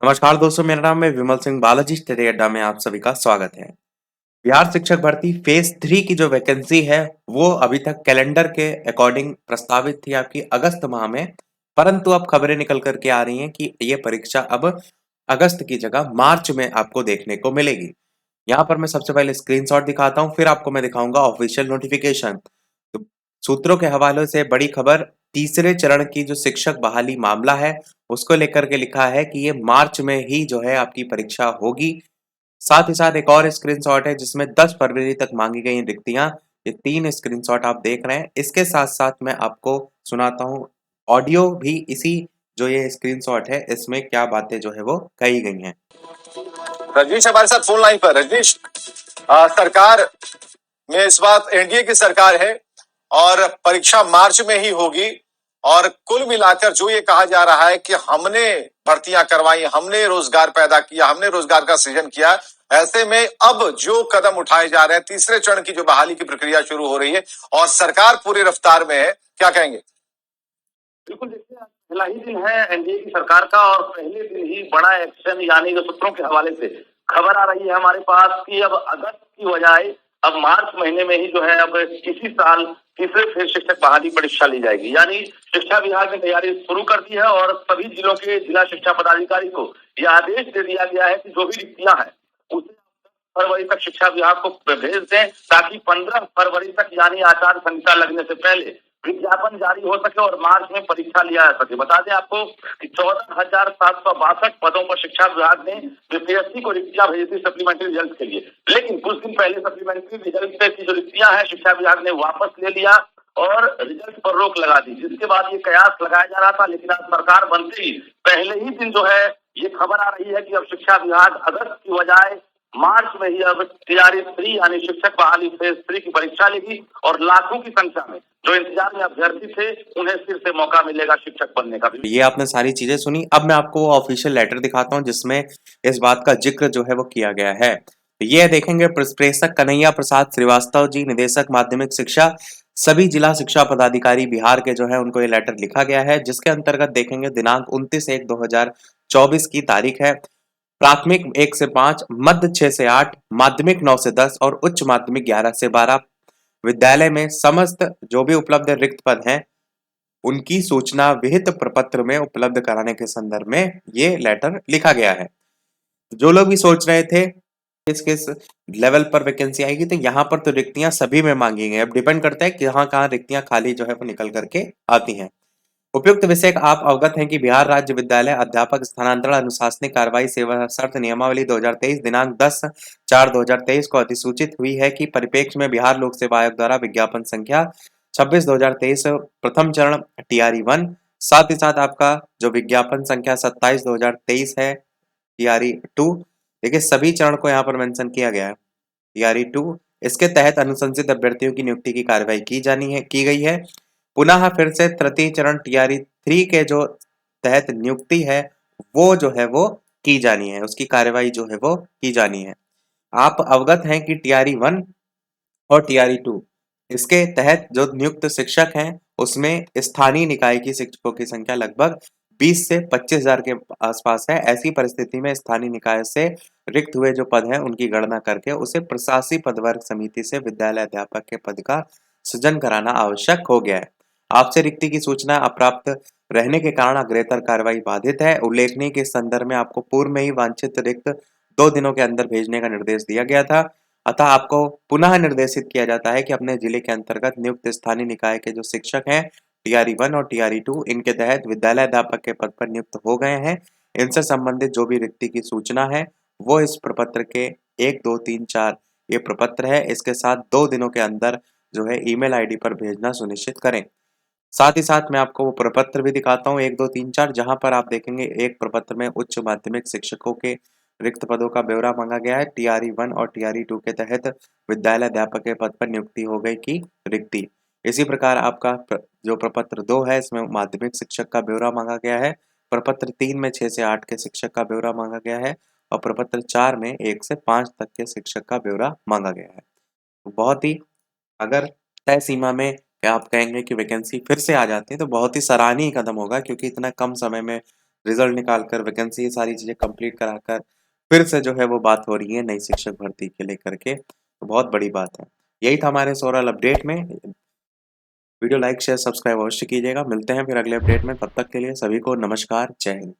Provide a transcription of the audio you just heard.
नमस्कार दोस्तों, मेरा नाम है विमल सिंह बालाजी स्टडी अड्डा में आप सभी का स्वागत है। बिहार शिक्षक भर्ती फेज 3 की जो वैकेंसी है वो अभी तक कैलेंडर के अकॉर्डिंग प्रस्तावित थी आपकी अगस्त माह में, परंतु अब खबरें निकल कर के आ रही हैं कि ये परीक्षा अब अगस्त की जगह मार्च में आपको देखने को मिलेगी। यहाँ पर मैं सबसे पहले स्क्रीनशॉट दिखाता हूँ, फिर आपको मैं दिखाऊंगा ऑफिशियल नोटिफिकेशन। तो सूत्रों के हवाले से बड़ी खबर, तीसरे चरण की जो शिक्षक बहाली मामला है उसको लेकर के लिखा है कि ये मार्च में ही जो है आपकी परीक्षा होगी। साथ ही साथ एक और स्क्रीनशॉट है जिसमें 10 फरवरी तक मांगी गई रिक्तियां। ये 3 स्क्रीनशॉट आप देख रहे हैं। इसके साथ साथ मैं आपको सुनाता हूँ ऑडियो भी, इसी जो ये स्क्रीनशॉट है इसमें क्या बातें जो है वो कही गई हैं। रजनीश हमारे साथ फोन लाइन पर। रजनीश, सरकार में इस बात एनडीए की सरकार है और परीक्षा मार्च में ही होगी, और कुल मिलाकर जो ये कहा जा रहा है कि हमने भर्तियां करवाई, हमने रोजगार पैदा किया, हमने रोजगार का सृजन किया, ऐसे में अब जो कदम उठाए जा रहे हैं, तीसरे चरण की जो बहाली की प्रक्रिया शुरू हो रही है और सरकार पूरी रफ्तार में है, क्या कहेंगे? बिल्कुल, देखिए आज पहला ही दिन है एनडीए की सरकार का और पहले दिन ही बड़ा एक्शन, यानी जो सूत्रों के हवाले से खबर आ रही है हमारे पास कि अब अगस्त की बजाय अब मार्च महीने में ही जो है अब इसी साल तीसरे फिर शिक्षक बहाली परीक्षा ली जाएगी। यानी शिक्षा विभाग ने तैयारी शुरू कर दी है और सभी जिलों के जिला शिक्षा पदाधिकारी को यह आदेश दे दिया गया है कि जो भी रिक्तियां हैं उसे फरवरी तक शिक्षा विभाग को भेज दें, ताकि 15 फरवरी तक यानी आचार संहिता लगने से पहले विज्ञापन जारी हो सके और मार्च में परीक्षा लिया जा सके। बता दें आपको कि 14,762 पदों पर शिक्षा विभाग ने बीपीएससी को रिक्तियां भेजी थी सप्लीमेंट्री रिजल्ट के लिए, लेकिन कुछ दिन पहले सप्लीमेंट्री रिजल्ट की जो रिक्तियां हैं शिक्षा विभाग ने वापस ले लिया और रिजल्ट पर रोक लगा दी, जिसके बाद ये कयास लगाया जा रहा था। लेकिन आज सरकार बनते ही पहले ही दिन जो है ये खबर आ रही है कि अब शिक्षा विभाग अगस्त की बजाय मार्च में ही अब तैयारी 3 यानी शिक्षक बहाली फेज 3 की परीक्षा लेगी और लाखों की संख्या में जो इंतजार में अभ्यर्थी थे उन्हें फिर से मौका मिलेगा शिक्षक बनने का। ये आपने सारी चीजें सुनी। अब मैं आपको वो ऑफिशियल लेटर दिखाता हूँ जिसमें इस बात का जिक्र जो है वो किया गया है। तो ये देखेंगे, प्रेषक कन्हैया प्रसाद श्रीवास्तव जी, निदेशक माध्यमिक शिक्षा, सभी जिला शिक्षा पदाधिकारी बिहार के जो है उनको ये लेटर लिखा गया है, जिसके अंतर्गत देखेंगे दिनांक 29/1/2024 की तारीख है। प्राथमिक 1 से 5, मध्य 6 से 8, माध्यमिक 9 से 10 और उच्च माध्यमिक 11 से 12 विद्यालय में समस्त जो भी उपलब्ध रिक्त पद हैं उनकी सूचना विहित प्रपत्र में उपलब्ध कराने के संदर्भ में ये लेटर लिखा गया है। जो लोग भी सोच रहे थे किस किस लेवल पर वैकेंसी आएगी, तो यहाँ पर तो रिक्तियां सभी में मांगी गई। अब डिपेंड करता है कि कहाँ रिक्तियां खाली जो है वो निकल करके आती हैं। उपयुक्त विषय आप अवगत हैं कि बिहार राज्य विद्यालय अध्यापक स्थानांतरण अनुशासनिक कार्रवाई सेवा शर्त नियमावली 2023 दिनांक 10/4/2023 को अधिसूचित हुई है कि परिप्रेक्ष्य में बिहार लोक सेवा आयोग द्वारा विज्ञापन संख्या 26/2023 प्रथम चरण टीआरई 1, साथ ही साथ आपका जो विज्ञापन संख्या 27/2023 है टीआरई 2। देखिए सभी चरण को यहाँ पर मेंशन किया गया है। टीआरई 2 इसके तहत अनुशंसित अभ्यर्थियों की नियुक्ति की कार्रवाई की गई है। पुनः फिर से तृतीय चरण टीआरई 3 के जो तहत नियुक्ति है वो जो है वो की जानी है, उसकी कार्यवाही जो है वो की जानी है। आप अवगत हैं कि टीआरई 1 और टीआरई 2 इसके तहत जो नियुक्त शिक्षक हैं उसमें स्थानीय निकाय की शिक्षकों की संख्या लगभग 20 से 25,000 के आसपास है। ऐसी परिस्थिति में स्थानीय निकाय से रिक्त हुए जो पद हैं उनकी गणना करके उसे प्रशासी पदवर्ग समिति से विद्यालय अध्यापक के पद का सृजन कराना आवश्यक हो गया है। आपसे रिक्ति की सूचना अप्राप्त रहने के कारण अग्रेतर कार्रवाई बाधित है। उल्लेखनीय के संदर्भ में आपको पूर्व में ही वांछित रिक्त 2 दिनों के अंदर भेजने का निर्देश दिया गया था। अतः आपको पुनः निर्देशित किया जाता है कि अपने जिले के अंतर्गत नियुक्त स्थानीय निकाय के जो शिक्षक हैं टीआरई 1 और टीआरई 2 इनके तहत विद्यालय अध्यापक के पद पर नियुक्त हो गए हैं, इनसे संबंधित जो भी रिक्ति की सूचना है वो इस प्रपत्र के 1, 2, 3, 4 ये प्रपत्र है, इसके साथ 2 दिनों के अंदर जो है ईमेल आईडी पर भेजना सुनिश्चित करें। साथ ही साथ मैं आपको वो प्रपत्र भी दिखाता हूँ 1, 2, 3, 4, जहां पर आप देखेंगे एक प्रपत्र में उच्च माध्यमिक शिक्षकों के रिक्त पदों का ब्यौरा मांगा गया है। टीआरई 1 और टीआरई 2 के तहत विद्यालय अध्यापक के पद पर नियुक्ति हो गई की रिक्ति। इसी प्रकार आपका जो प्रपत्र 2 है इसमें माध्यमिक शिक्षक का ब्यौरा मांगा गया है। प्रपत्र 3 में 6 से 8 के शिक्षक का ब्यौरा मांगा गया है और प्रपत्र 4 में 1 से 5 तक के शिक्षक का ब्यौरा मांगा गया है। तो बहुत ही, अगर तय सीमा में क्या आप कहेंगे कि वैकेंसी फिर से आ जाती है तो बहुत ही सराहनीय कदम होगा, क्योंकि इतना कम समय में रिजल्ट निकालकर वैकेंसी ये सारी चीज़ें कंप्लीट कराकर फिर से जो है वो बात हो रही है नई शिक्षक भर्ती के लेकर के, तो बहुत बड़ी बात है। यही था हमारे इस ओवरऑल अपडेट में। वीडियो लाइक, शेयर, सब्सक्राइब अवश्य कीजिएगा। मिलते हैं फिर अगले अपडेट में, तब तक के लिए सभी को नमस्कार, जय हिंद।